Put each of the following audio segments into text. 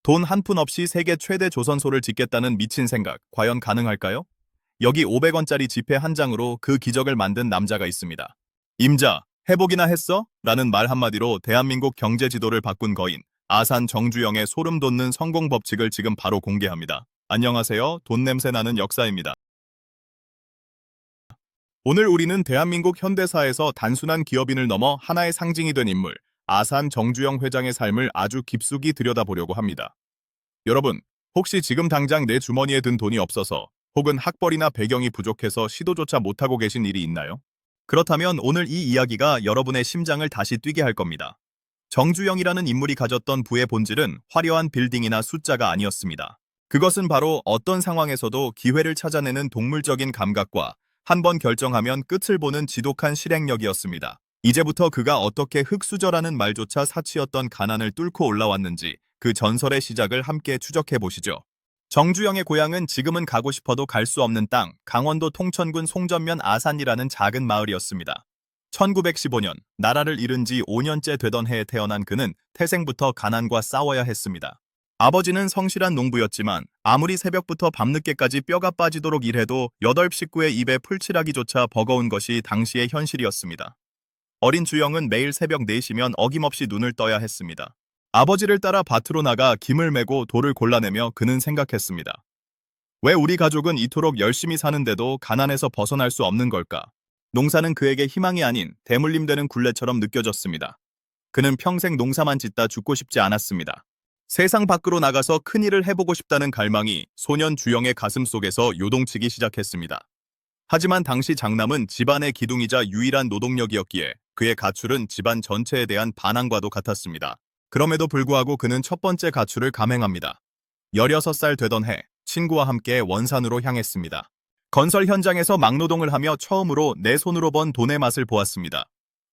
돈 한 푼 없이 세계 최대 조선소를 짓겠다는 미친 생각, 과연 가능할까요? 여기 500원짜리 지폐 한 장으로 그 기적을 만든 남자가 있습니다. 임자, 해보기나 했어? 라는 말 한마디로 대한민국 경제 지도를 바꾼 거인, 아산 정주영의 소름 돋는 성공 법칙을 지금 바로 공개합니다. 안녕하세요. 돈 냄새 나는 역사입니다. 오늘 우리는 대한민국 현대사에서 단순한 기업인을 넘어 하나의 상징이 된 인물, 아산 정주영 회장의 삶을 아주 깊숙이 들여다보려고 합니다. 여러분, 혹시 지금 당장 내 주머니에 든 돈이 없어서 혹은 학벌이나 배경이 부족해서 시도조차 못하고 계신 일이 있나요? 그렇다면 오늘 이 이야기가 여러분의 심장을 다시 뛰게 할 겁니다. 정주영이라는 인물이 가졌던 부의 본질은 화려한 빌딩이나 숫자가 아니었습니다. 그것은 바로 어떤 상황에서도 기회를 찾아내는 동물적인 감각과 한 번 결정하면 끝을 보는 지독한 실행력이었습니다. 이제부터 그가 어떻게 흙수저라는 말조차 사치였던 가난을 뚫고 올라왔는지 그 전설의 시작을 함께 추적해 보시죠. 정주영의 고향은 지금은 가고 싶어도 갈 수 없는 땅, 강원도 통천군 송전면 아산이라는 작은 마을이었습니다. 1915년, 나라를 잃은 지 5년째 되던 해에 태어난 그는 태생부터 가난과 싸워야 했습니다. 아버지는 성실한 농부였지만 아무리 새벽부터 밤늦게까지 뼈가 빠지도록 일해도 8 식구의 입에 풀칠하기조차 버거운 것이 당시의 현실이었습니다. 어린 주영은 매일 새벽 4시면 어김없이 눈을 떠야 했습니다. 아버지를 따라 밭으로 나가 김을 메고 돌을 골라내며 그는 생각했습니다. 왜 우리 가족은 이토록 열심히 사는데도 가난에서 벗어날 수 없는 걸까? 농사는 그에게 희망이 아닌 대물림되는 굴레처럼 느껴졌습니다. 그는 평생 농사만 짓다 죽고 싶지 않았습니다. 세상 밖으로 나가서 큰일을 해보고 싶다는 갈망이 소년 주영의 가슴 속에서 요동치기 시작했습니다. 하지만 당시 장남은 집안의 기둥이자 유일한 노동력이었기에 그의 가출은 집안 전체에 대한 반항과도 같았습니다. 그럼에도 불구하고 그는 첫 번째 가출을 감행합니다. 16살 되던 해, 친구와 함께 원산으로 향했습니다. 건설 현장에서 막노동을 하며 처음으로 내 손으로 번 돈의 맛을 보았습니다.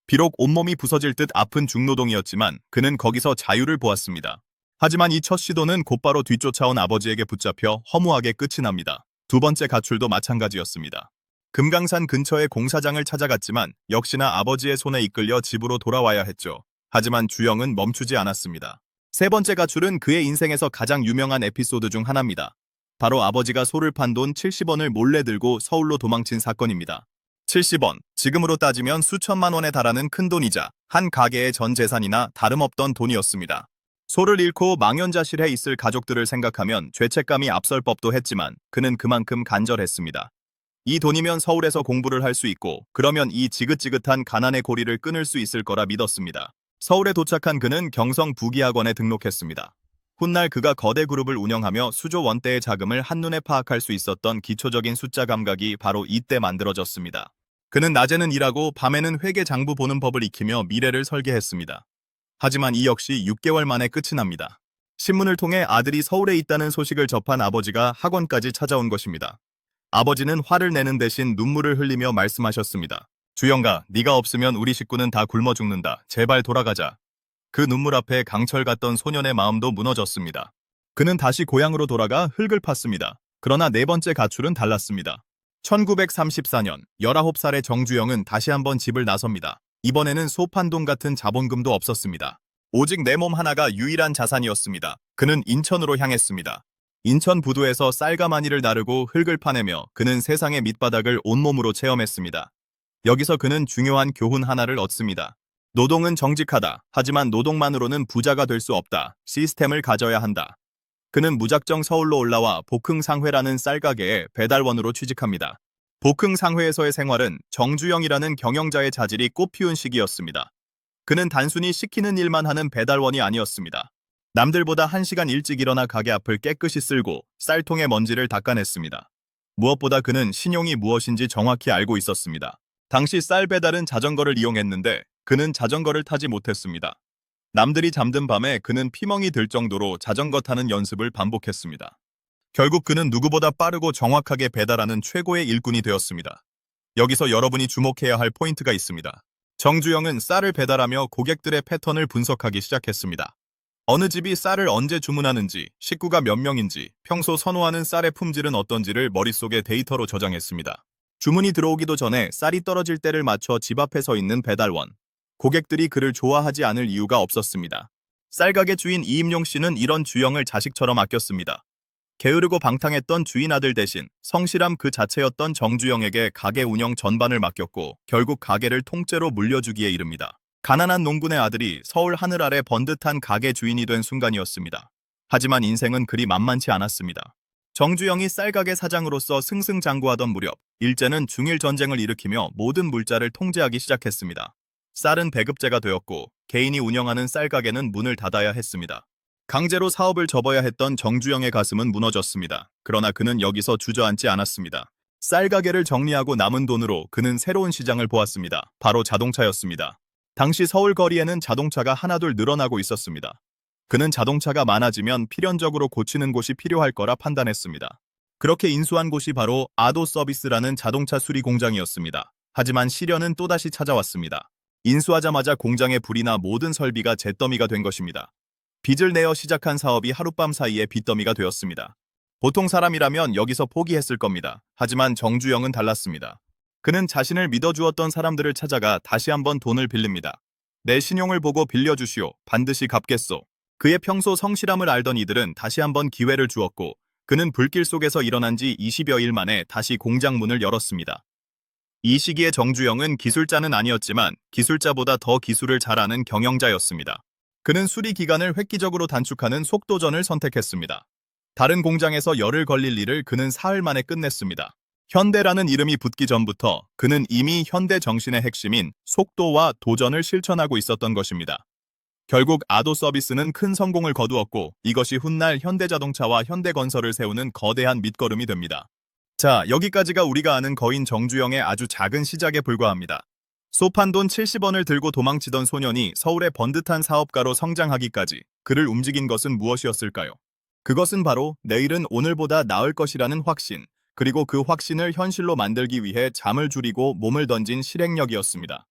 비록 온몸이 부서질 듯 아픈 중노동이었지만 그는 거기서 자유를 보았습니다. 하지만 이 첫 시도는 곧바로 뒤쫓아온 아버지에게 붙잡혀 허무하게 끝이 납니다. 두 번째 가출도 마찬가지였습니다. 금강산 근처의 공사장을 찾아갔지만 역시나 아버지의 손에 이끌려 집으로 돌아와야 했죠. 하지만 주영은 멈추지 않았습니다. 세 번째 가출은 그의 인생에서 가장 유명한 에피소드 중 하나입니다. 바로 아버지가 소를 판 돈 70원을 몰래 들고 서울로 도망친 사건입니다. 70원, 지금으로 따지면 수천만 원에 달하는 큰 돈이자 한 가게의 전 재산이나 다름없던 돈이었습니다. 소를 잃고 망연자실해 있을 가족들을 생각하면 죄책감이 앞설 법도 했지만 그는 그만큼 간절했습니다. 이 돈이면 서울에서 공부를 할 수 있고 그러면 이 지긋지긋한 가난의 고리를 끊을 수 있을 거라 믿었습니다. 서울에 도착한 그는 경성 부기학원에 등록했습니다. 훗날 그가 거대 그룹을 운영하며 수조 원대의 자금을 한눈에 파악할 수 있었던 기초적인 숫자 감각이 바로 이때 만들어졌습니다. 그는 낮에는 일하고 밤에는 회계 장부 보는 법을 익히며 미래를 설계했습니다. 하지만 이 역시 6개월 만에 끝이 납니다. 신문을 통해 아들이 서울에 있다는 소식을 접한 아버지가 학원까지 찾아온 것입니다. 아버지는 화를 내는 대신 눈물을 흘리며 말씀하셨습니다. 주영아, 네가 없으면 우리 식구는 다 굶어 죽는다. 제발 돌아가자. 그 눈물 앞에 강철 같던 소년의 마음도 무너졌습니다. 그는 다시 고향으로 돌아가 흙을 팠습니다. 그러나 네 번째 가출은 달랐습니다. 1934년 19살의 정주영은 다시 한번 집을 나섭니다. 이번에는 소판돈 같은 자본금도 없었습니다. 오직 내 몸 하나가 유일한 자산이었습니다. 그는 인천으로 향했습니다. 인천 부두에서 쌀가마니를 나르고 흙을 파내며 그는 세상의 밑바닥을 온몸으로 체험했습니다. 여기서 그는 중요한 교훈 하나를 얻습니다. 노동은 정직하다. 하지만 노동만으로는 부자가 될 수 없다. 시스템을 가져야 한다. 그는 무작정 서울로 올라와 복흥상회라는 쌀가게에 배달원으로 취직합니다. 복흥상회에서의 생활은 정주영이라는 경영자의 자질이 꽃피운 시기였습니다. 그는 단순히 시키는 일만 하는 배달원이 아니었습니다. 남들보다 1시간 일찍 일어나 가게 앞을 깨끗이 쓸고 쌀통의 먼지를 닦아냈습니다. 무엇보다 그는 신용이 무엇인지 정확히 알고 있었습니다. 당시 쌀 배달은 자전거를 이용했는데 그는 자전거를 타지 못했습니다. 남들이 잠든 밤에 그는 피멍이 들 정도로 자전거 타는 연습을 반복했습니다. 결국 그는 누구보다 빠르고 정확하게 배달하는 최고의 일꾼이 되었습니다. 여기서 여러분이 주목해야 할 포인트가 있습니다. 정주영은 쌀을 배달하며 고객들의 패턴을 분석하기 시작했습니다. 어느 집이 쌀을 언제 주문하는지, 식구가 몇 명인지, 평소 선호하는 쌀의 품질은 어떤지를 머릿속에 데이터로 저장했습니다. 주문이 들어오기도 전에 쌀이 떨어질 때를 맞춰 집 앞에 서 있는 배달원. 고객들이 그를 좋아하지 않을 이유가 없었습니다. 쌀가게 주인 이임용 씨는 이런 주영을 자식처럼 아꼈습니다. 게으르고 방탕했던 주인 아들 대신 성실함 그 자체였던 정주영에게 가게 운영 전반을 맡겼고 결국 가게를 통째로 물려주기에 이릅니다. 가난한 농군의 아들이 서울 하늘 아래 번듯한 가게 주인이 된 순간이었습니다. 하지만 인생은 그리 만만치 않았습니다. 정주영이 쌀가게 사장으로서 승승장구하던 무렵 일제는 중일 전쟁을 일으키며 모든 물자를 통제하기 시작했습니다. 쌀은 배급제가 되었고 개인이 운영하는 쌀가게는 문을 닫아야 했습니다. 강제로 사업을 접어야 했던 정주영의 가슴은 무너졌습니다. 그러나 그는 여기서 주저앉지 않았습니다. 쌀가게를 정리하고 남은 돈으로 그는 새로운 시장을 보았습니다. 바로 자동차였습니다. 당시 서울 거리에는 자동차가 하나둘 늘어나고 있었습니다. 그는 자동차가 많아지면 필연적으로 고치는 곳이 필요할 거라 판단했습니다. 그렇게 인수한 곳이 바로 아도 서비스라는 자동차 수리 공장이었습니다. 하지만 시련은 또다시 찾아왔습니다. 인수하자마자 공장에 불이 나 모든 설비가 잿더미가 된 것입니다. 빚을 내어 시작한 사업이 하룻밤 사이에 빚더미가 되었습니다. 보통 사람이라면 여기서 포기했을 겁니다. 하지만 정주영은 달랐습니다. 그는 자신을 믿어주었던 사람들을 찾아가 다시 한번 돈을 빌립니다. 내 신용을 보고 빌려주시오. 반드시 갚겠소. 그의 평소 성실함을 알던 이들은 다시 한번 기회를 주었고 그는 불길 속에서 일어난 지 20여 일 만에 다시 공장 문을 열었습니다. 이 시기에 정주영은 기술자는 아니었지만 기술자보다 더 기술을 잘 아는 경영자였습니다. 그는 수리 기간을 획기적으로 단축하는 속도전을 선택했습니다. 다른 공장에서 열흘 걸릴 일을 그는 사흘 만에 끝냈습니다. 현대라는 이름이 붙기 전부터 그는 이미 현대 정신의 핵심인 속도와 도전을 실천하고 있었던 것입니다. 결국 아도 서비스는 큰 성공을 거두었고 이것이 훗날 현대자동차와 현대건설을 세우는 거대한 밑거름이 됩니다. 자, 여기까지가 우리가 아는 거인 정주영의 아주 작은 시작에 불과합니다. 소판돈 70원을 들고 도망치던 소년이 서울의 번듯한 사업가로 성장하기까지 그를 움직인 것은 무엇이었을까요? 그것은 바로 내일은 오늘보다 나을 것이라는 확신, 그리고 그 확신을 현실로 만들기 위해 잠을 줄이고 몸을 던진 실행력이었습니다.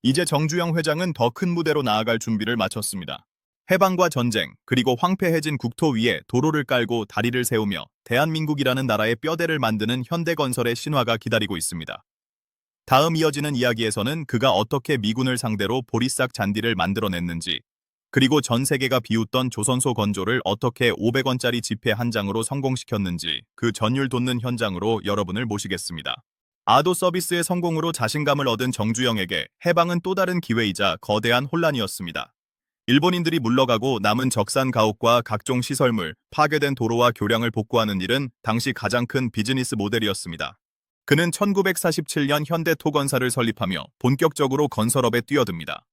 이제 정주영 회장은 더 큰 무대로 나아갈 준비를 마쳤습니다. 해방과 전쟁, 그리고 황폐해진 국토 위에 도로를 깔고 다리를 세우며 대한민국이라는 나라의 뼈대를 만드는 현대건설의 신화가 기다리고 있습니다. 다음 이어지는 이야기에서는 그가 어떻게 미군을 상대로 보리싹 잔디를 만들어냈는지, 그리고 전 세계가 비웃던 조선소 건조를 어떻게 500원짜리 지폐 한 장으로 성공시켰는지 그 전율 돋는 현장으로 여러분을 모시겠습니다. 아도 서비스의 성공으로 자신감을 얻은 정주영에게 해방은 또 다른 기회이자 거대한 혼란이었습니다. 일본인들이 물러가고 남은 적산 가옥과 각종 시설물, 파괴된 도로와 교량을 복구하는 일은 당시 가장 큰 비즈니스 모델이었습니다. 그는 1947년 현대토건사를 설립하며 본격적으로 건설업에 뛰어듭니다.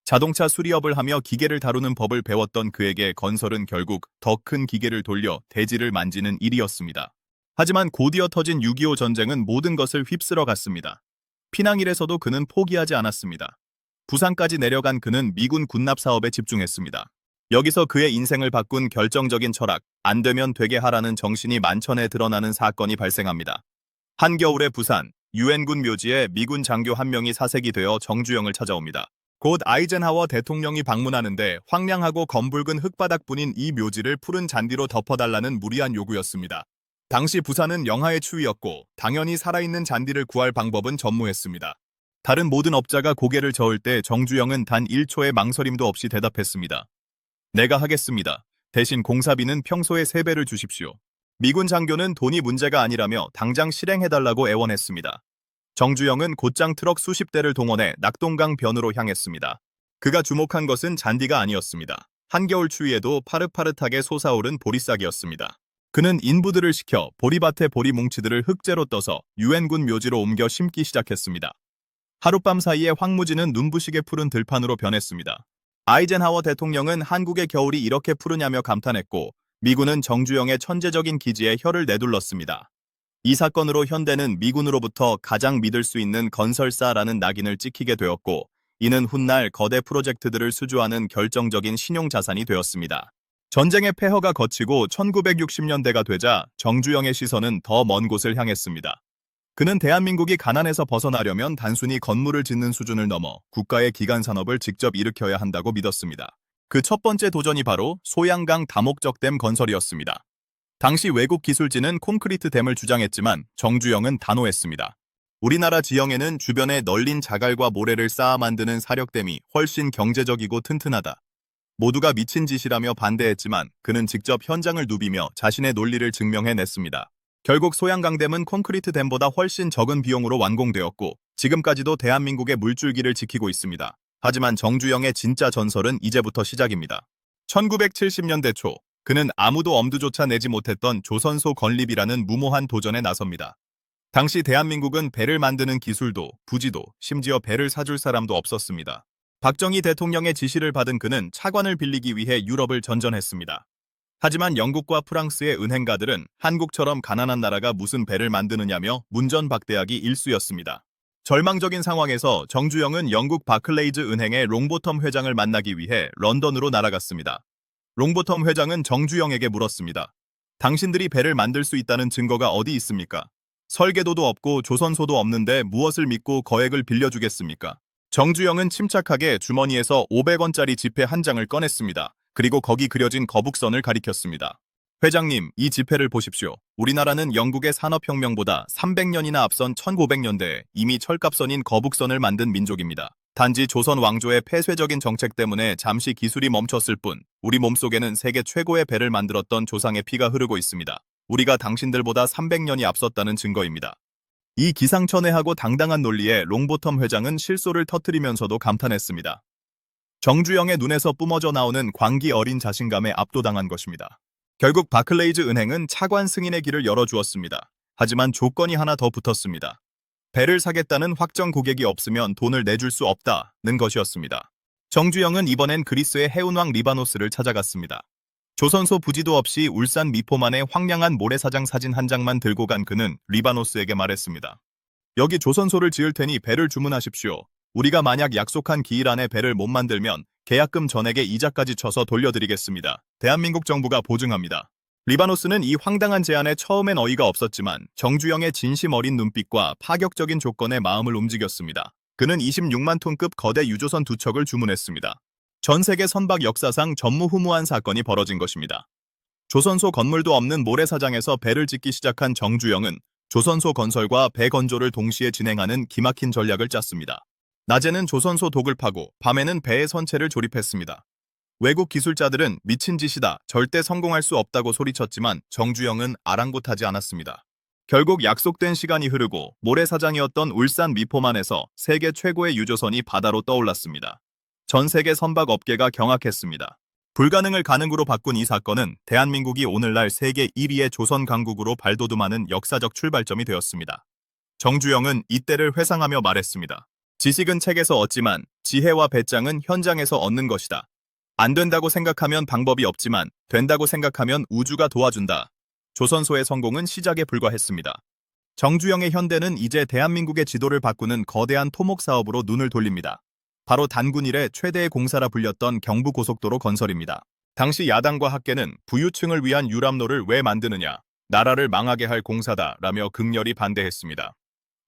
자동차 수리업을 하며 기계를 다루는 법을 배웠던 그에게 건설은 결국 더 큰 기계를 돌려 대지를 만지는 일이었습니다. 하지만 곧이어 터진 6.25 전쟁은 모든 것을 휩쓸어 갔습니다. 피낭일에서도 그는 포기하지 않았습니다. 부산까지 내려간 그는 미군 군납 사업에 집중했습니다. 여기서 그의 인생을 바꾼 결정적인 철학, 안 되면 되게 하라는 정신이 만천에 드러나는 사건이 발생합니다. 한겨울의 부산, 유엔군 묘지에 미군 장교 한 명이 사색이 되어 정주영을 찾아옵니다. 곧 아이젠하워 대통령이 방문하는데 황량하고 검붉은 흙바닥뿐인 이 묘지를 푸른 잔디로 덮어달라는 무리한 요구였습니다. 당시 부산은 영하의 추위였고 당연히 살아있는 잔디를 구할 방법은 전무했습니다. 다른 모든 업자가 고개를 저을 때 정주영은 단 1초의 망설임도 없이 대답했습니다. 내가 하겠습니다. 대신 공사비는 평소의 3배를 주십시오. 미군 장교는 돈이 문제가 아니라며 당장 실행해달라고 애원했습니다. 정주영은 곧장 트럭 수십 대를 동원해 낙동강 변으로 향했습니다. 그가 주목한 것은 잔디가 아니었습니다. 한겨울 추위에도 파릇파릇하게 솟아오른 보리싹이었습니다. 그는 인부들을 시켜 보리밭의 보리 뭉치들을 흙재로 떠서 유엔군 묘지로 옮겨 심기 시작했습니다. 하룻밤 사이에 황무지는 눈부시게 푸른 들판으로 변했습니다. 아이젠하워 대통령은 한국의 겨울이 이렇게 푸르냐며 감탄했고 미군은 정주영의 천재적인 기지에 혀를 내둘렀습니다. 이 사건으로 현대는 미군으로부터 가장 믿을 수 있는 건설사라는 낙인을 찍히게 되었고 이는 훗날 거대 프로젝트들을 수주하는 결정적인 신용자산이 되었습니다. 전쟁의 폐허가 거치고 1960년대가 되자 정주영의 시선은 더 먼 곳을 향했습니다. 그는 대한민국이 가난에서 벗어나려면 단순히 건물을 짓는 수준을 넘어 국가의 기간 산업을 직접 일으켜야 한다고 믿었습니다. 그 첫 번째 도전이 바로 소양강 다목적댐 건설이었습니다. 당시 외국 기술진은 콘크리트 댐을 주장했지만 정주영은 단호했습니다. 우리나라 지형에는 주변에 널린 자갈과 모래를 쌓아 만드는 사력댐이 훨씬 경제적이고 튼튼하다. 모두가 미친 짓이라며 반대했지만 그는 직접 현장을 누비며 자신의 논리를 증명해냈습니다. 결국 소양강댐은 콘크리트 댐보다 훨씬 적은 비용으로 완공되었고 지금까지도 대한민국의 물줄기를 지키고 있습니다. 하지만 정주영의 진짜 전설은 이제부터 시작입니다. 1970년대 초 그는 아무도 엄두조차 내지 못했던 조선소 건립이라는 무모한 도전에 나섭니다. 당시 대한민국은 배를 만드는 기술도 부지도 심지어 배를 사줄 사람도 없었습니다. 박정희 대통령의 지시를 받은 그는 차관을 빌리기 위해 유럽을 전전했습니다. 하지만 영국과 프랑스의 은행가들은 한국처럼 가난한 나라가 무슨 배를 만드느냐며 문전박대하기 일쑤였습니다. 절망적인 상황에서 정주영은 영국 바클레이즈 은행의 롱보텀 회장을 만나기 위해 런던으로 날아갔습니다. 롱보텀 회장은 정주영에게 물었습니다. 당신들이 배를 만들 수 있다는 증거가 어디 있습니까? 설계도도 없고 조선소도 없는데 무엇을 믿고 거액을 빌려주겠습니까? 정주영은 침착하게 주머니에서 500원짜리 지폐 한 장을 꺼냈습니다. 그리고 거기 그려진 거북선을 가리켰습니다. 회장님, 이 지폐를 보십시오. 우리나라는 영국의 산업혁명보다 300년이나 앞선 1900년대에 이미 철갑선인 거북선을 만든 민족입니다. 단지 조선 왕조의 폐쇄적인 정책 때문에 잠시 기술이 멈췄을 뿐 우리 몸속에는 세계 최고의 배를 만들었던 조상의 피가 흐르고 있습니다. 우리가 당신들보다 300년이 앞섰다는 증거입니다. 이 기상천외하고 당당한 논리에 롱보텀 회장은 실소를 터뜨리면서도 감탄했습니다. 정주영의 눈에서 뿜어져 나오는 광기 어린 자신감에 압도당한 것입니다. 결국 바클레이즈 은행은 차관 승인의 길을 열어주었습니다. 하지만 조건이 하나 더 붙었습니다. 배를 사겠다는 확정 고객이 없으면 돈을 내줄 수 없다는 것이었습니다. 정주영은 이번엔 그리스의 해운왕 리바노스를 찾아갔습니다. 조선소 부지도 없이 울산 미포만의 황량한 모래사장 사진 한 장만 들고 간 그는 리바노스에게 말했습니다. 여기 조선소를 지을 테니 배를 주문하십시오. 우리가 만약 약속한 기일 안에 배를 못 만들면 계약금 전액에 이자까지 쳐서 돌려드리겠습니다. 대한민국 정부가 보증합니다. 리바노스는 이 황당한 제안에 처음엔 어이가 없었지만 정주영의 진심 어린 눈빛과 파격적인 조건에 마음을 움직였습니다. 그는 26만 톤급 거대 유조선 2척을 주문했습니다. 전 세계 선박 역사상 전무후무한 사건이 벌어진 것입니다. 조선소 건물도 없는 모래사장에서 배를 짓기 시작한 정주영은 조선소 건설과 배 건조를 동시에 진행하는 기막힌 전략을 짰습니다. 낮에는 조선소 독을 파고 밤에는 배의 선체를 조립했습니다. 외국 기술자들은 미친 짓이다, 절대 성공할 수 없다고 소리쳤지만 정주영은 아랑곳하지 않았습니다. 결국 약속된 시간이 흐르고 모래사장이었던 울산 미포만에서 세계 최고의 유조선이 바다로 떠올랐습니다. 전 세계 선박 업계가 경악했습니다. 불가능을 가능으로 바꾼 이 사건은 대한민국이 오늘날 세계 1위의 조선 강국으로 발돋움하는 역사적 출발점이 되었습니다. 정주영은 이때를 회상하며 말했습니다. 지식은 책에서 얻지만 지혜와 배짱은 현장에서 얻는 것이다. 안 된다고 생각하면 방법이 없지만 된다고 생각하면 우주가 도와준다. 조선소의 성공은 시작에 불과했습니다. 정주영의 현대는 이제 대한민국의 지도를 바꾸는 거대한 토목 사업으로 눈을 돌립니다. 바로 단군 이래 최대의 공사라 불렸던 경부고속도로 건설입니다. 당시 야당과 학계는 부유층을 위한 유람로를 왜 만드느냐, 나라를 망하게 할 공사다 라며 극렬히 반대했습니다.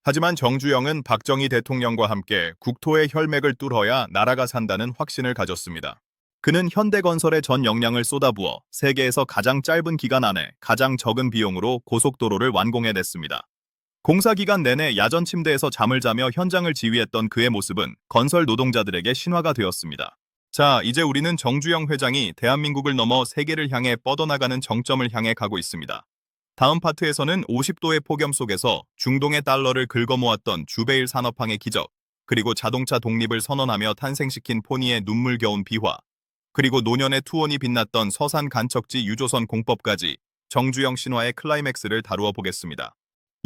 하지만 정주영은 박정희 대통령과 함께 국토의 혈맥을 뚫어야 나라가 산다는 확신을 가졌습니다. 그는 현대건설에 전 역량을 쏟아부어 세계에서 가장 짧은 기간 안에 가장 적은 비용으로 고속도로를 완공해냈습니다. 공사 기간 내내 야전 침대에서 잠을 자며 현장을 지휘했던 그의 모습은 건설 노동자들에게 신화가 되었습니다. 자, 이제 우리는 정주영 회장이 대한민국을 넘어 세계를 향해 뻗어나가는 정점을 향해 가고 있습니다. 다음 파트에서는 50도의 폭염 속에서 중동의 달러를 긁어모았던 주베일 산업항의 기적, 그리고 자동차 독립을 선언하며 탄생시킨 포니의 눈물겨운 비화, 그리고 노년의 투혼이 빛났던 서산 간척지 유조선 공법까지 정주영 신화의 클라이맥스를 다루어 보겠습니다.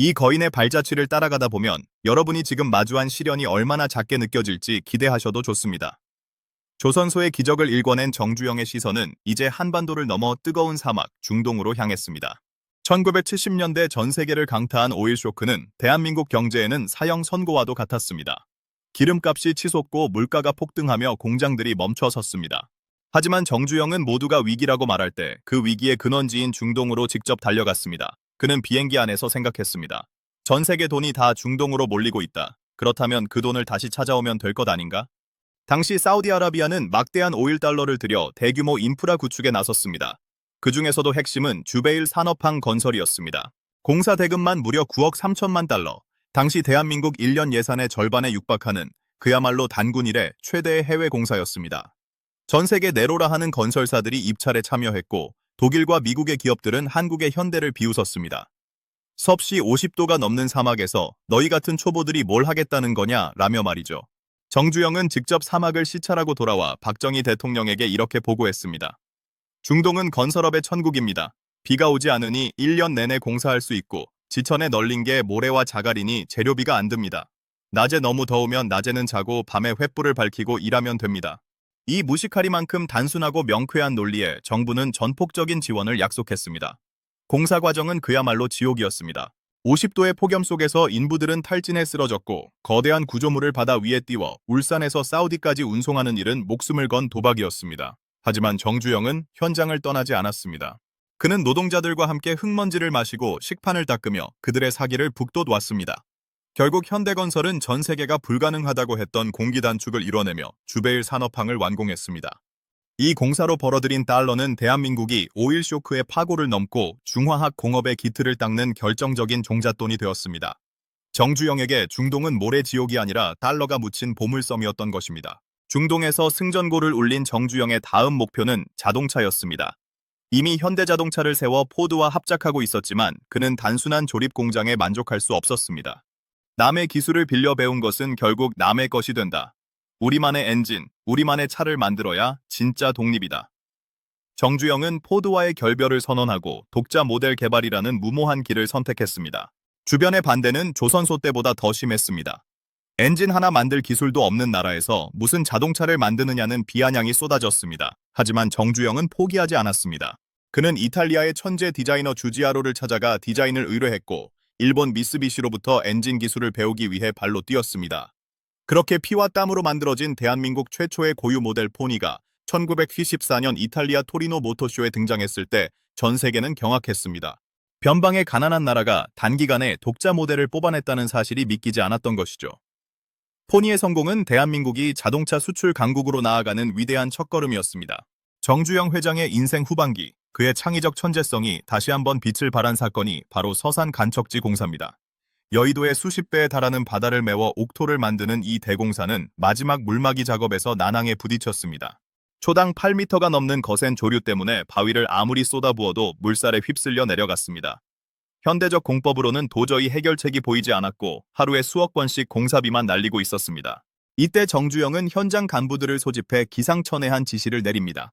이 거인의 발자취를 따라가다 보면 여러분이 지금 마주한 시련이 얼마나 작게 느껴질지 기대하셔도 좋습니다. 조선소의 기적을 일궈낸 정주영의 시선은 이제 한반도를 넘어 뜨거운 사막 중동으로 향했습니다. 1970년대 전 세계를 강타한 오일 쇼크는 대한민국 경제에는 사형 선고와도 같았습니다. 기름값이 치솟고 물가가 폭등하며 공장들이 멈춰 섰습니다. 하지만 정주영은 모두가 위기라고 말할 때 그 위기의 근원지인 중동으로 직접 달려갔습니다. 그는 비행기 안에서 생각했습니다. 전 세계 돈이 다 중동으로 몰리고 있다. 그렇다면 그 돈을 다시 찾아오면 될 것 아닌가? 당시 사우디아라비아는 막대한 오일 달러를 들여 대규모 인프라 구축에 나섰습니다. 그 중에서도 핵심은 주베일 산업항 건설이었습니다. 공사 대금만 무려 9억 3천만 달러, 당시 대한민국 1년 예산의 절반에 육박하는 그야말로 단군 이래 최대의 해외 공사였습니다. 전 세계 네로라 하는 건설사들이 입찰에 참여했고 독일과 미국의 기업들은 한국의 현대를 비웃었습니다. 섭씨 50도가 넘는 사막에서 너희 같은 초보들이 뭘 하겠다는 거냐 라며 말이죠. 정주영은 직접 사막을 시찰하고 돌아와 박정희 대통령에게 이렇게 보고했습니다. 중동은 건설업의 천국입니다. 비가 오지 않으니 1년 내내 공사할 수 있고 지천에 널린 게 모래와 자갈이니 재료비가 안 듭니다. 낮에 너무 더우면 낮에는 자고 밤에 횃불을 밝히고 일하면 됩니다. 이 무시카리만큼 단순하고 명쾌한 논리에 정부는 전폭적인 지원을 약속했습니다. 공사 과정은 그야말로 지옥이었습니다. 50도의 폭염 속에서 인부들은 탈진해 쓰러졌고 거대한 구조물을 바다 위에 띄워 울산에서 사우디까지 운송하는 일은 목숨을 건 도박이었습니다. 하지만 정주영은 현장을 떠나지 않았습니다. 그는 노동자들과 함께 흙먼지를 마시고 식판을 닦으며 그들의 사기를 북돋왔습니다. 결국 현대건설은 전 세계가 불가능하다고 했던 공기 단축을 이뤄내며 주베일 산업항을 완공했습니다. 이 공사로 벌어들인 달러는 대한민국이 오일 쇼크의 파고를 넘고 중화학 공업의 기틀을 닦는 결정적인 종잣돈이 되었습니다. 정주영에게 중동은 모래 지옥이 아니라 달러가 묻힌 보물섬이었던 것입니다. 중동에서 승전고를 울린 정주영의 다음 목표는 자동차였습니다. 이미 현대자동차를 세워 포드와 합작하고 있었지만 그는 단순한 조립 공장에 만족할 수 없었습니다. 남의 기술을 빌려 배운 것은 결국 남의 것이 된다. 우리만의 엔진, 우리만의 차를 만들어야 진짜 독립이다. 정주영은 포드와의 결별을 선언하고 독자 모델 개발이라는 무모한 길을 선택했습니다. 주변의 반대는 조선소 때보다 더 심했습니다. 엔진 하나 만들 기술도 없는 나라에서 무슨 자동차를 만드느냐는 비아냥이 쏟아졌습니다. 하지만 정주영은 포기하지 않았습니다. 그는 이탈리아의 천재 디자이너 주지아로를 찾아가 디자인을 의뢰했고 일본 미쓰비시로부터 엔진 기술을 배우기 위해 발로 뛰었습니다. 그렇게 피와 땀으로 만들어진 대한민국 최초의 고유 모델 포니가 1974년 이탈리아 토리노 모터쇼에 등장했을 때 전 세계는 경악했습니다. 변방의 가난한 나라가 단기간에 독자 모델을 뽑아냈다는 사실이 믿기지 않았던 것이죠. 포니의 성공은 대한민국이 자동차 수출 강국으로 나아가는 위대한 첫걸음이었습니다. 정주영 회장의 인생 후반기, 그의 창의적 천재성이 다시 한번 빛을 발한 사건이 바로 서산 간척지 공사입니다. 여의도의 수십 배에 달하는 바다를 메워 옥토를 만드는 이 대공사는 마지막 물막이 작업에서 난항에 부딪혔습니다. 초당 8m가 넘는 거센 조류 때문에 바위를 아무리 쏟아부어도 물살에 휩쓸려 내려갔습니다. 현대적 공법으로는 도저히 해결책이 보이지 않았고 하루에 수억 원씩 공사비만 날리고 있었습니다. 이때 정주영은 현장 간부들을 소집해 기상천외한 지시를 내립니다.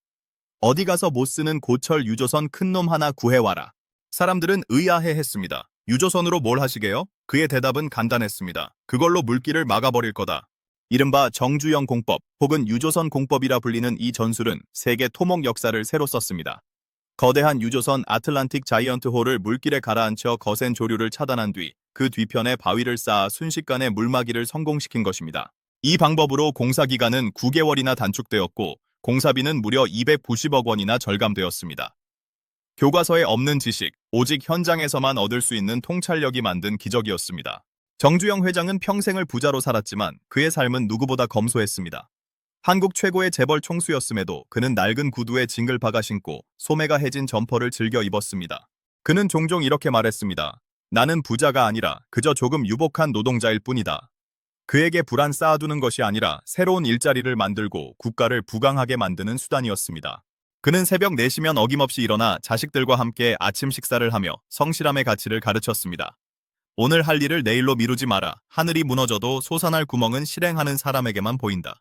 어디 가서 못 쓰는 고철 유조선 큰 놈 하나 구해와라. 사람들은 의아해했습니다. 유조선으로 뭘 하시게요? 그의 대답은 간단했습니다. 그걸로 물길을 막아버릴 거다. 이른바 정주영 공법 혹은 유조선 공법이라 불리는 이 전술은 세계 토목 역사를 새로 썼습니다. 거대한 유조선 아틀란틱 자이언트호를 물길에 가라앉혀 거센 조류를 차단한 뒤 그 뒤편에 바위를 쌓아 순식간에 물막이를 성공시킨 것입니다. 이 방법으로 공사 기간은 9개월이나 단축되었고 공사비는 무려 290억 원이나 절감되었습니다. 교과서에 없는 지식, 오직 현장에서만 얻을 수 있는 통찰력이 만든 기적이었습니다. 정주영 회장은 평생을 부자로 살았지만 그의 삶은 누구보다 검소했습니다. 한국 최고의 재벌 총수였음에도 그는 낡은 구두에 징글바가 신고 소매가 해진 점퍼를 즐겨 입었습니다. 그는 종종 이렇게 말했습니다. 나는 부자가 아니라 그저 조금 유복한 노동자일 뿐이다. 그에게 불안 쌓아두는 것이 아니라 새로운 일자리를 만들고 국가를 부강하게 만드는 수단이었습니다. 그는 새벽 4시면 어김없이 일어나 자식들과 함께 아침 식사를 하며 성실함의 가치를 가르쳤습니다. 오늘 할 일을 내일로 미루지 마라. 하늘이 무너져도 솟아날 구멍은 실행하는 사람에게만 보인다.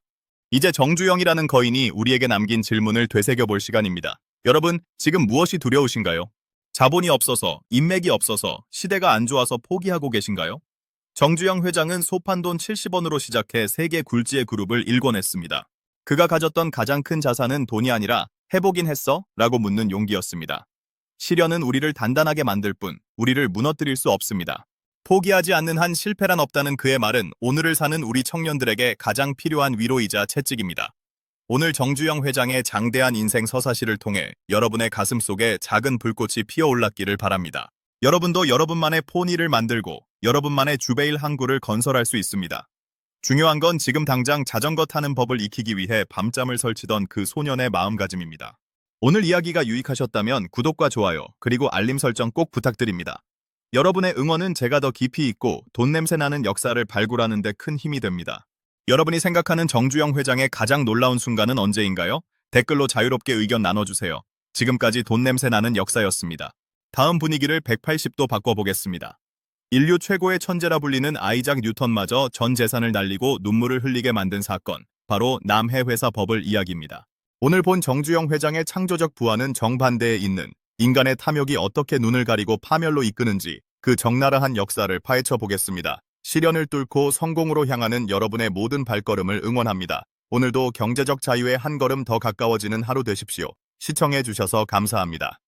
이제 정주영이라는 거인이 우리에게 남긴 질문을 되새겨볼 시간입니다. 여러분, 지금 무엇이 두려우신가요? 자본이 없어서, 인맥이 없어서, 시대가 안 좋아서 포기하고 계신가요? 정주영 회장은 소판돈 70원으로 시작해 세계 굴지의 그룹을 일궈냈습니다. 그가 가졌던 가장 큰 자산은 돈이 아니라 해보긴 했어? 라고 묻는 용기였습니다. 시련은 우리를 단단하게 만들 뿐 우리를 무너뜨릴 수 없습니다. 포기하지 않는 한 실패란 없다는 그의 말은 오늘을 사는 우리 청년들에게 가장 필요한 위로이자 채찍입니다. 오늘 정주영 회장의 장대한 인생 서사시를 통해 여러분의 가슴 속에 작은 불꽃이 피어올랐기를 바랍니다. 여러분도 여러분만의 포니를 만들고 여러분만의 주베일 항구를 건설할 수 있습니다. 중요한 건 지금 당장 자전거 타는 법을 익히기 위해 밤잠을 설치던 그 소년의 마음가짐입니다. 오늘 이야기가 유익하셨다면 구독과 좋아요 그리고 알림 설정 꼭 부탁드립니다. 여러분의 응원은 제가 더 깊이 있고 돈 냄새 나는 역사를 발굴하는 데 큰 힘이 됩니다. 여러분이 생각하는 정주영 회장의 가장 놀라운 순간은 언제인가요? 댓글로 자유롭게 의견 나눠주세요. 지금까지 돈 냄새 나는 역사였습니다. 다음 분위기를 180도 바꿔보겠습니다. 인류 최고의 천재라 불리는 아이작 뉴턴마저 전 재산을 날리고 눈물을 흘리게 만든 사건, 바로 남해 회사 버블 이야기입니다. 오늘 본 정주영 회장의 창조적 부활은 정반대에 있는 인간의 탐욕이 어떻게 눈을 가리고 파멸로 이끄는지 그 적나라한 역사를 파헤쳐 보겠습니다. 시련을 뚫고 성공으로 향하는 여러분의 모든 발걸음을 응원합니다. 오늘도 경제적 자유에 한 걸음 더 가까워지는 하루 되십시오. 시청해 주셔서 감사합니다.